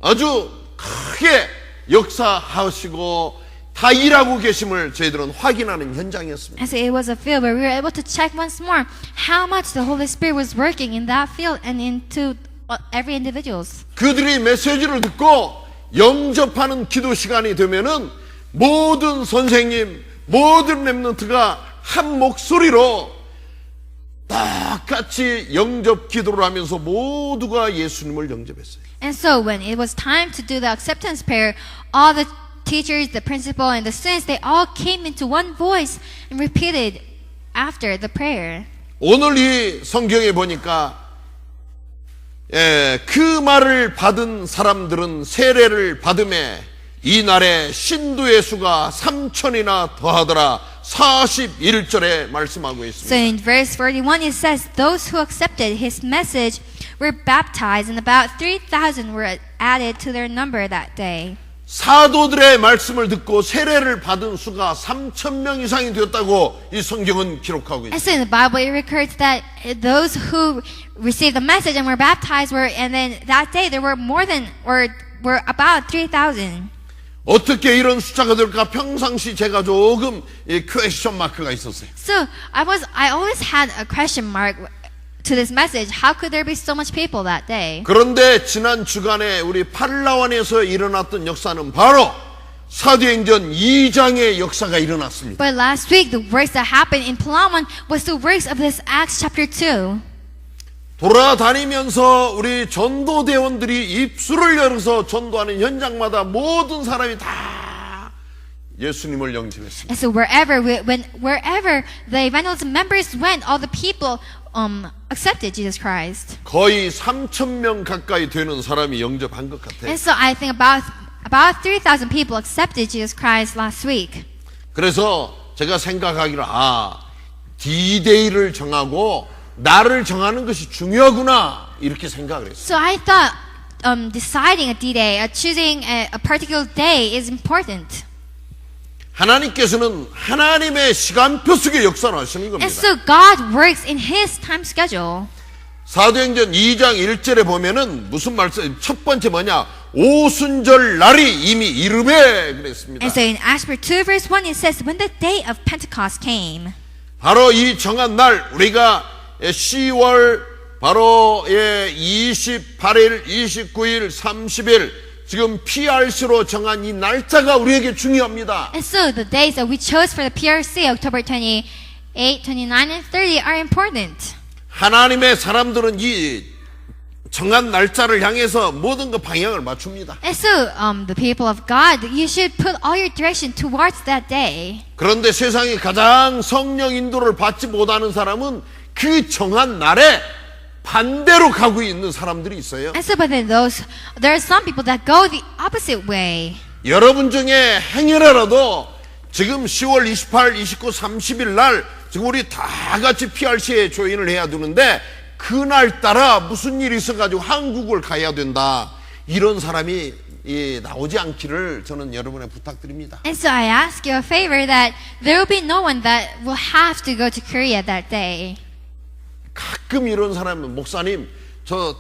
[SPEAKER 2] 아주 크게 역사하시고 다 일하고 계심을 저희들은 확인하는 현장이었습니다.
[SPEAKER 3] And so it was a field where we were able to check once more how much the Holy Spirit was working in that field and into every individuals.
[SPEAKER 2] 그들이 메시지를 듣고 영접하는 기도 시간이 되면은 모든 선생님, 모든 렘넌트가 한 목소리로 똑같이 영접 기도를 하면서 모두가 예수님을 영접했어요.
[SPEAKER 3] And so when it was time to do the acceptance prayer, all the teachers, the principal, and the students, they all came into one voice and repeated after the prayer.
[SPEAKER 2] 오늘 이 성경에 보니까 그 말을 받은 사람들은 세례를 받음에 이날에 신도의 수가 3,000이나 더하더라. 41절에 말씀하고 있습니다.
[SPEAKER 3] So in verse 41 it says, those who accepted his message were baptized, and about 3,000 were added to their number that day.
[SPEAKER 2] 사도들의 말씀을 듣고 세례를 받은 수가 3,000명 이상이 되었다고 이 성경은 기록하고
[SPEAKER 3] And
[SPEAKER 2] 있습니다.
[SPEAKER 3] so in the Bible it records that those who received the message and were baptized and then that day there were were about 3,000.
[SPEAKER 2] 어떻게 이런 숫자가 될까? 평상시 제가 조금 퀘스천 마크가 있었어요.
[SPEAKER 3] So I always had a question mark to this message. How could there be so much people that day?
[SPEAKER 2] 그런데 지난 주간에 우리 팔라완에서 일어났던 역사는 바로 사도행전 2장의 역사가 일어났습니다.
[SPEAKER 3] But last week the works that happened in Palawan was the works of this Acts chapter 2.
[SPEAKER 2] 돌아다니면서 우리 전도대원들이 입술을 열어서 전도하는 현장마다 모든 사람이 다 예수님을 영접했습니다.
[SPEAKER 3] And so wherever the evangelism members went, all the people accepted Jesus Christ.
[SPEAKER 2] 거의 3,000명 가까이 되는 사람이 영접한 것 같아요.
[SPEAKER 3] And so I think about 3,000 people accepted Jesus Christ last week.
[SPEAKER 2] 그래서 제가 생각하기를 D-Day를 정하고 나를 정하는 것이 중요하구나 이렇게 생각을 했어요.
[SPEAKER 3] So I thought deciding a D-Day, choosing a particular day is important.
[SPEAKER 2] 하나님께서는 하나님의 시간표 속에 역사하시는
[SPEAKER 3] And
[SPEAKER 2] 겁니다.
[SPEAKER 3] so God works in His time schedule.
[SPEAKER 2] 사도행전 2장 1절에 보면은 무슨 말씀? 첫 번째 뭐냐? 오순절 날이 이미 이르매 그랬습니다.
[SPEAKER 3] And so in Acts 2 verse 1 it says, when the day of Pentecost came.
[SPEAKER 2] 바로 이 정한 날 우리가 10월 바로 28일, 29일, 30일 지금 PRC로 정한 이 날짜가 우리에게 중요합니다.
[SPEAKER 3] And so the days that we chose for the PRC, October 28, 29, and 30 are important.
[SPEAKER 2] 하나님의 사람들은 이 정한 날짜를 향해서 모든 그 방향을 맞춥니다.
[SPEAKER 3] And so the people of God, you should put all your direction towards that day.
[SPEAKER 2] 그런데 세상에 가장 성령 인도를 받지 못하는 사람은 그 정한 날에 반대로 가고 있는 사람들이 있어요.
[SPEAKER 3] And so but then there are some people that go the opposite way.
[SPEAKER 2] 여러분 중에 행여라도 지금 10월 28, 29, 30일 날 지금 우리 다 같이 PRC에 조인을 해야 되는데 그날 따라 무슨 일이 있어가지고 한국을 가야 된다. 이런 사람이 나오지 않기를 저는 여러분에 부탁드립니다.
[SPEAKER 3] And so I ask you a favor that there will be no one that will have to go to Korea that day.
[SPEAKER 2] 가끔 이런 사람은 목사님 저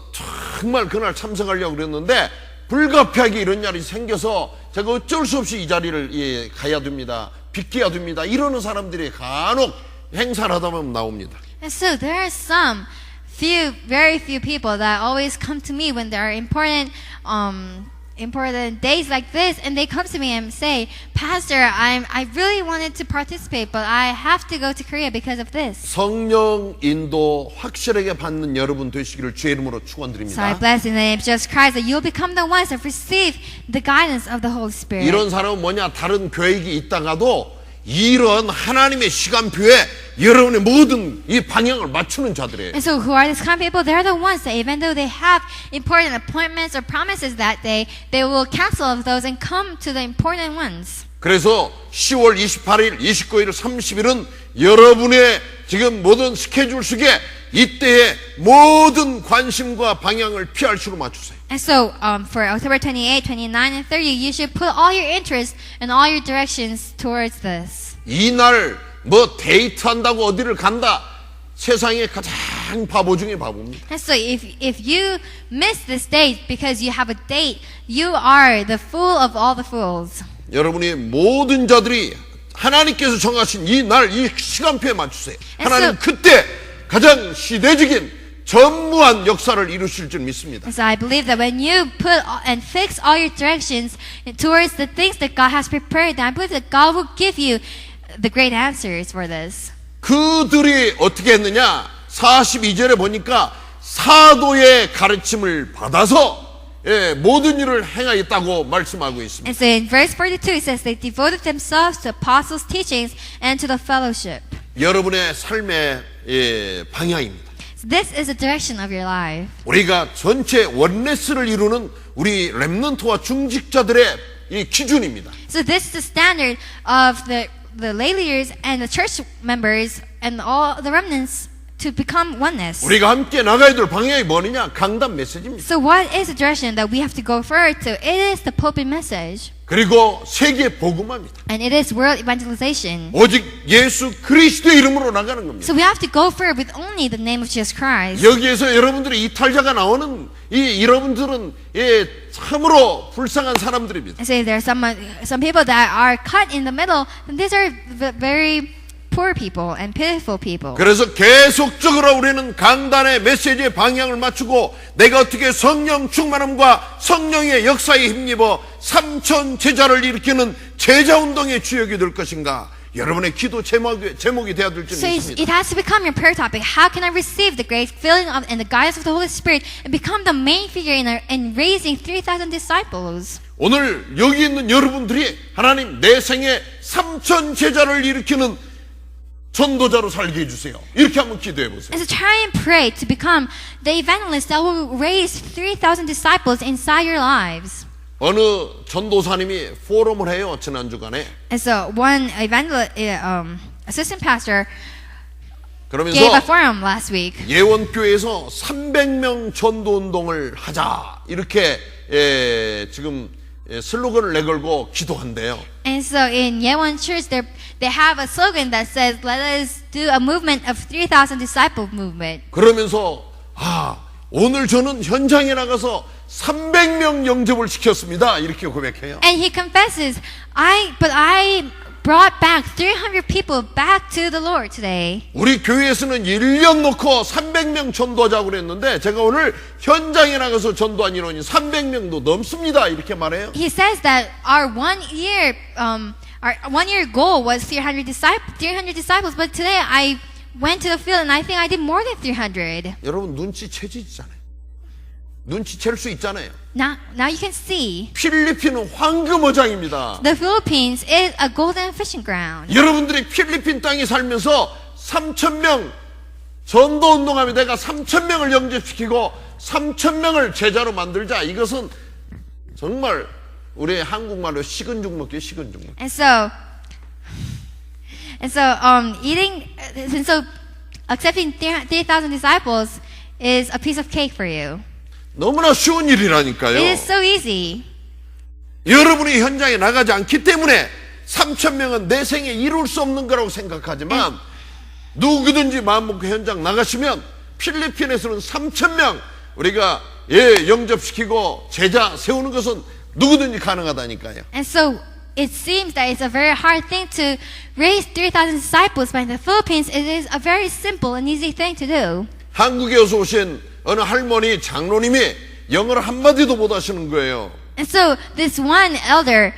[SPEAKER 2] 정말 그날 참석하려고 그랬는데 불가피하게 이런 날이 생겨서 제가 어쩔 수 없이 이 자리를 가야 됩니다. 비켜야 됩니다. 이러는 사람들이 간혹 행사를 하다 보면 나옵니다.
[SPEAKER 3] And so there are some very few people that always come to me when there are important days like this, and they come to me and say, Pastor, I really wanted to participate, but I have to go to Korea because of this.
[SPEAKER 2] 성령 인도 확실하게 받는 여러분 되시기를 주의 이름으로
[SPEAKER 3] So I
[SPEAKER 2] 축원드립니다.
[SPEAKER 3] bless in the name of Jesus Christ that you'll become the ones that receive the guidance of the Holy Spirit.
[SPEAKER 2] 이런 사람은 뭐냐? 다른 교육이 있다가도 이런 하나님의 시간표에 여러분의 모든 이 방향을 맞추는 자들이에요.
[SPEAKER 3] And so who are these kind of people? They're the ones that even though they have important appointments or promises that day, they will cancel those and come to the important ones.
[SPEAKER 2] 그래서 10월 28일, 29일, 30일은 여러분의 지금 모든 스케줄 속에 이때의 모든 관심과 방향을 PRC로 맞추세요.
[SPEAKER 3] And so for October 28, 29, and 30, you should put all your interest and all your directions towards this.
[SPEAKER 2] 이날 뭐 데이트한다고 어디를 간다. 세상의 가장 바보 중에 바보입니다.
[SPEAKER 3] And so if you miss this date because you have a date, you are the fool of all the fools.
[SPEAKER 2] 여러분이 모든 자들이 하나님께서 정하신 이 날, 이 시간표에 맞추세요. 하나님 그때 가장 시대적인 전무한 역사를 이루실 줄 믿습니다.
[SPEAKER 3] And so I believe that when you put and fix all your directions towards the things that God has prepared, I believe that God will give you the great answers for this.
[SPEAKER 2] 그들이 어떻게 했느냐? 42절에 보니까 사도의 가르침을 받아서 모든 일을 행하였다고 말씀하고 있습니다.
[SPEAKER 3] And so in verse 42 it says they devoted themselves to apostles' teachings and to the fellowship.
[SPEAKER 2] 여러분의 삶의 방향입니다.
[SPEAKER 3] So this is the direction of your life.
[SPEAKER 2] 우리가 전체 원네스를 이루는 우리 렘넌트와 중직자들의 이 기준입니다.
[SPEAKER 3] So this is the standard of the lay leaders and the church members and all the remnants to become oneness.
[SPEAKER 2] 우리가 함께 나가야 될 방향이 뭐느냐? 강단 메시지입니다.
[SPEAKER 3] So what is the direction that we have to go forward to? It is the pulpit message.
[SPEAKER 2] 그리고 세계 복음화입니다.
[SPEAKER 3] And it is world evangelization.
[SPEAKER 2] 오직 예수 그리스도의 이름으로 나가는 겁니다.
[SPEAKER 3] So we have to go forward with only the name of Jesus Christ.
[SPEAKER 2] 여기에서 여러분들이 이탈자가 나오는 여러분들은 참으로 불쌍한 사람들입니다.
[SPEAKER 3] And so if there are some people that are cut in the middle, then these are very poor people and pitiful people.
[SPEAKER 2] 그래서 계속적으로 우리는 강단의 메시지의 방향을 맞추고 내가 어떻게 성령 충만함과 성령의 역사에 힘입어 3천 제자를 일으키는 제자운동의 주역이 될 것인가 여러분의 기도 제목이 되어야 될 줄은
[SPEAKER 3] So
[SPEAKER 2] 있습니다.
[SPEAKER 3] it has to become your prayer topic. How can I receive the grace, filling of, and the guidance of the Holy Spirit and become the main figure in raising 3,000 disciples?
[SPEAKER 2] 오늘 여기 있는 여러분들이 하나님 내 생에 3,000 제자를 일으키는 전도자로 살게 해주세요. 이렇게 한번 기도해 보세요.
[SPEAKER 3] And so try and pray to become the evangelist that will raise 3,000 disciples inside your lives.
[SPEAKER 2] 어느 전도사님이 포럼을 해요, 지난 주간에.
[SPEAKER 3] And so one assistant pastor
[SPEAKER 2] 그러면서
[SPEAKER 3] gave a forum last week.
[SPEAKER 2] 예원교회에서 300명 전도운동을 하자 이렇게 지금 슬로건을 내걸고 기도한대요.
[SPEAKER 3] And so in Yewon Church, they have a slogan that says, "Let us do a movement of 3,000 disciple movement."
[SPEAKER 2] 그러면서 오늘 저는 현장에 나가서 300명 영접을 시켰습니다. 이렇게 고백해요.
[SPEAKER 3] And he confesses, I brought back 300 people back to the Lord today.
[SPEAKER 2] 우리 교회에서는 1년 놓고 300명 전도하자고 그랬는데 제가 오늘 현장에 나가서 전도한 인원이 300명도 넘습니다. 이렇게 말해요.
[SPEAKER 3] He says that our 1 year goal was 300 disciples, but today I went to the field and I think I did more than 300.
[SPEAKER 2] 여러분 눈치채지잖아요. 눈치챌 수 있잖아요.
[SPEAKER 3] Now you can see
[SPEAKER 2] 필리핀은 황금어장입니다.
[SPEAKER 3] the Philippines is a golden fishing ground.
[SPEAKER 2] 여러분들이 필리핀 땅에 살면서 3,000명 전도운동하면 내가 3,000명을 영접시키고 3,000명을 제자로 만들자. 이것은 정말 우리 한국말로 식은 죽 먹기 식은 죽 먹기.
[SPEAKER 3] And so accepting 3,000 disciples is a piece of cake for you.
[SPEAKER 2] 너무나 쉬운 일이라니까요.
[SPEAKER 3] It is so easy.
[SPEAKER 2] 여러분이 현장에 나가지 않기 때문에 3,000명은 내 생에 이룰 수 없는 거라고 생각하지만 누구든지 마음 먹고 현장 나가시면 필리핀에서는 3,000명 우리가 영접시키고 제자 세우는 것은 누구든지 가능하다니까요.
[SPEAKER 3] And so it seems that it's a very hard thing to raise 3,000 disciples, but in the Philippines it is a very simple and easy thing to do.
[SPEAKER 2] 한국에 어서 오신 어느 할머니 장로님이 영어를 한마디도 못 하시는 거예요.
[SPEAKER 3] And so this one elder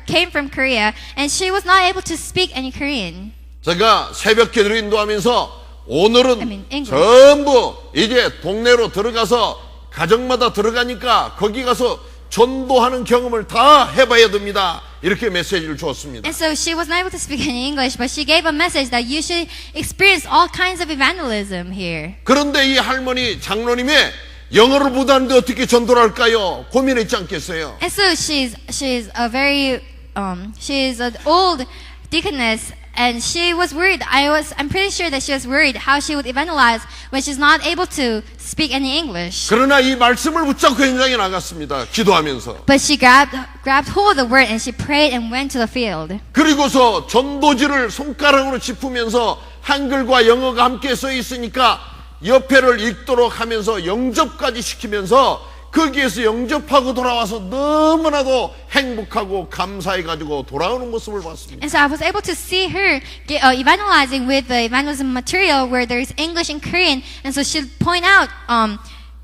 [SPEAKER 3] came from Korea, and she was not able to speak any Korean.
[SPEAKER 2] 제가 새벽 기도를 인도하면서
[SPEAKER 3] I
[SPEAKER 2] 오늘은
[SPEAKER 3] mean, English.
[SPEAKER 2] 전부 이제 동네로 들어가서 가정마다 들어가니까 거기 가서 전도하는 경험을 다 해봐야 됩니다. 이렇게 메시지를 주었습니다.
[SPEAKER 3] And so she was not able to speak any English, but she gave a message that you should experience all kinds of evangelism here.
[SPEAKER 2] 그런데 이 할머니 장로님이 영어를 못하는데 어떻게 전도를 할까요? 고민했지 않겠어요?
[SPEAKER 3] And so she's an old deaconess, and she was worried. I'm pretty sure that she was worried how she would evangelize when she's not able to speak any English.
[SPEAKER 2] 그러나 이 말씀을 붙잡고 현장에 나갔습니다. 기도하면서.
[SPEAKER 3] But she grabbed hold of the word and she prayed and went to the field.
[SPEAKER 2] 그리고서 전도지를 손가락으로 짚으면서 한글과 영어가 함께 써 있으니까 옆에를 읽도록 하면서 영접까지 시키면서 거기에서 영접하고 돌아와서 너무나도 행복하고 감사해가지고 돌아오는 모습을 봤습니다.
[SPEAKER 3] And so I was able to see her evangelizing with the evangelism material where there's English and Korean. And so she'd point out,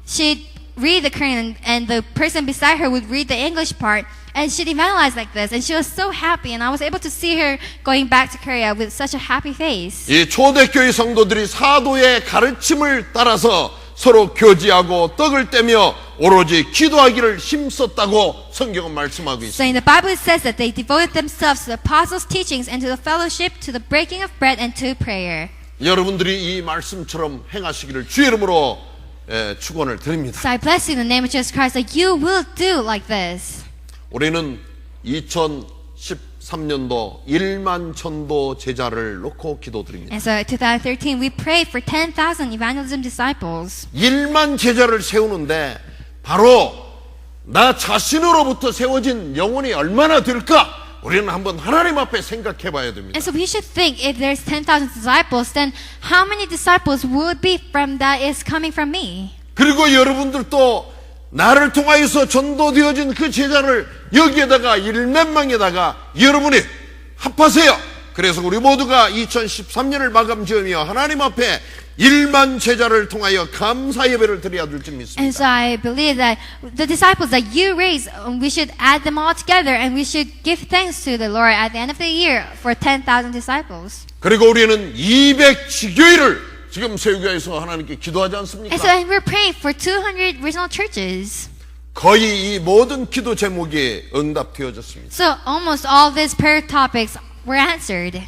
[SPEAKER 3] she'd read the Korean and the person beside her would read the English part. And she'd evangelize like this. And she was so happy. And I was able to see her going back to Korea with such a happy face.
[SPEAKER 2] 이 초대교회 성도들이 사도의 가르침을 따라서 서로 교제하고 떡을 떼며 오로지 기도하기를 힘썼다고 성경은 말씀하고
[SPEAKER 3] So
[SPEAKER 2] 있습니다.
[SPEAKER 3] in the Bible it says that they devoted themselves to the apostles' teachings and to the fellowship, to the breaking of bread and to prayer.
[SPEAKER 2] 여러분들이 이 말씀처럼 행하시기를 주 이름으로 축원을 드립니다.
[SPEAKER 3] So I bless you in the name of Jesus Christ that you will do like this.
[SPEAKER 2] 올해는 2013년도 1만 전도 제자를 놓고 기도드립니다.
[SPEAKER 3] And so 2013 we prayed for 10,000 evangelism disciples.
[SPEAKER 2] 1만 제자를 세우는데 바로 나 자신으로부터 세워진 영혼이 얼마나 될까? 우리는 한번 하나님 앞에 생각해 봐야 됩니다.
[SPEAKER 3] And so we should think if there's 10,000 disciples, then how many disciples would be from that is coming from me?
[SPEAKER 2] 그리고 여러분들도 나를 통하여서 전도되어진 그 제자를 여기에다가 1만 명에다가 여러분이 합하세요. 그래서 우리 모두가 2013년을 마감 지으며 하나님 앞에 1만 제자를 통하여 감사 예배를 드려야 될 줄
[SPEAKER 3] And
[SPEAKER 2] 믿습니다.
[SPEAKER 3] so I believe that the disciples that you raised, we should add them all together and we should give thanks to the Lord at the end of the year for 10,000 disciples.
[SPEAKER 2] 그리고 우리는 200지교회를 지금 세우기 위해서 하나님께 기도하지 않습니까?
[SPEAKER 3] And so we're praying for 200 regional churches.
[SPEAKER 2] 거의 이 모든 기도 제목이 응답되어졌습니다.
[SPEAKER 3] So almost all these prayer topics were answered.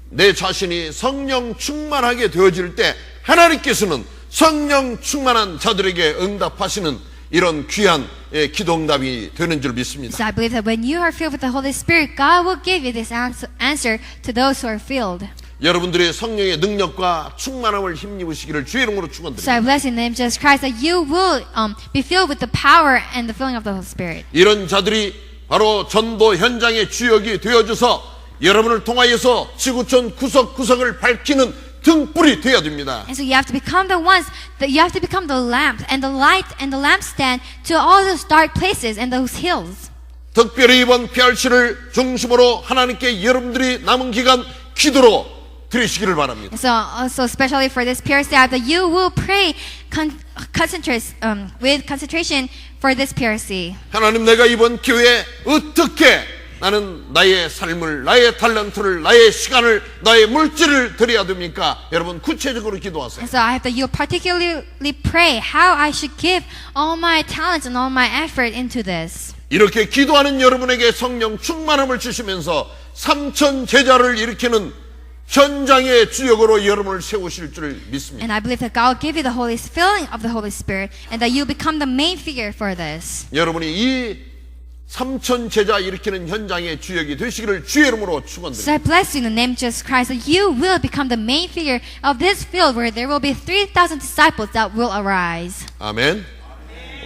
[SPEAKER 2] 내 자신이 성령 충만하게 되어질 때 하나님께서는 성령 충만한 자들에게 응답하시는 이런 귀한 기도 응답이 되는 줄 믿습니다.
[SPEAKER 3] So I believe that when you are filled with the Holy Spirit, God will give you this answer to those who are filled.
[SPEAKER 2] 여러분들의 성령의 능력과 충만함을 힘입으시기를 주의 이름으로
[SPEAKER 3] So
[SPEAKER 2] 축원드립니다.
[SPEAKER 3] I bless in the name of Jesus Christ that you will be filled with the power and the filling of the Holy Spirit.
[SPEAKER 2] 이런 자들이 바로 전도 현장의 주역이 되어져서 여러분을 통하여서 지구촌 구석구석을 밝히는 등불이 되어야 됩니다.
[SPEAKER 3] And so you have to become the ones that you have to become the lamp and the light and the lampstand to all those dark places and those hills.
[SPEAKER 2] 특별히 이번 PRC를 중심으로 하나님께 여러분들이 남은 기간 기도로 드리시기를 바랍니다.
[SPEAKER 3] So also especially for this PRC that you will pray with concentration for this PRC.
[SPEAKER 2] 하나님, 내가 이번 기회에 어떻게 나는 나의 삶을, 나의 탤런트를, 나의 시간을, 나의 물질을 드려야 됩니까? 여러분 구체적으로 기도하세요.
[SPEAKER 3] And so I have that you particularly pray how I should give all my talents and all my effort into this.
[SPEAKER 2] 이렇게 기도하는 여러분에게 성령 충만함을 주시면서 3천 제자를 일으키는 현장의 주역으로 여러분을 세우실 줄 믿습니다.
[SPEAKER 3] And I believe that God will give you the Holy filling of the Holy Spirit and that you become the main figure for this.
[SPEAKER 2] 여러분이 이 3천 제자 일으키는 현장의 주역이 되시기를 주의 이름으로 축원드립니다.
[SPEAKER 3] So I bless you in the name of Jesus Christ that you will become the main figure of this field where there will be 3,000 disciples that will arise.
[SPEAKER 2] 아멘.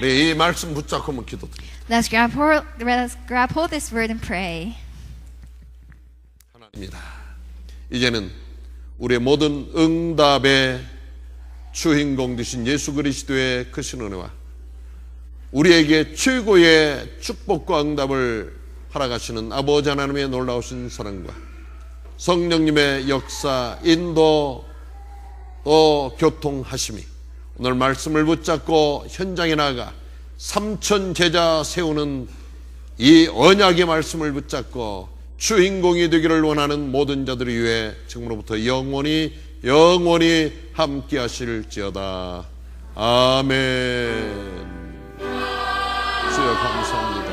[SPEAKER 2] 우리 이 말씀 붙잡고 한번 기도드립니다.
[SPEAKER 3] Let's grab hold this word and pray.
[SPEAKER 2] 하나님입니다. 이제는 우리의 모든 응답의 주인공 되신 예수 그리스도의 크신 은혜와 우리에게 최고의 축복과 응답을 허락하시는 아버지 하나님의 놀라우신 사랑과 성령님의 역사, 인도, 교통하심이 오늘 말씀을 붙잡고 현장에 나가 3천 제자 세우는 이 언약의 말씀을 붙잡고 주인공이 되기를 원하는 모든 자들을 위해 지금으로부터 영원히 함께 하실지어다. 아멘. 주여 감사합니다.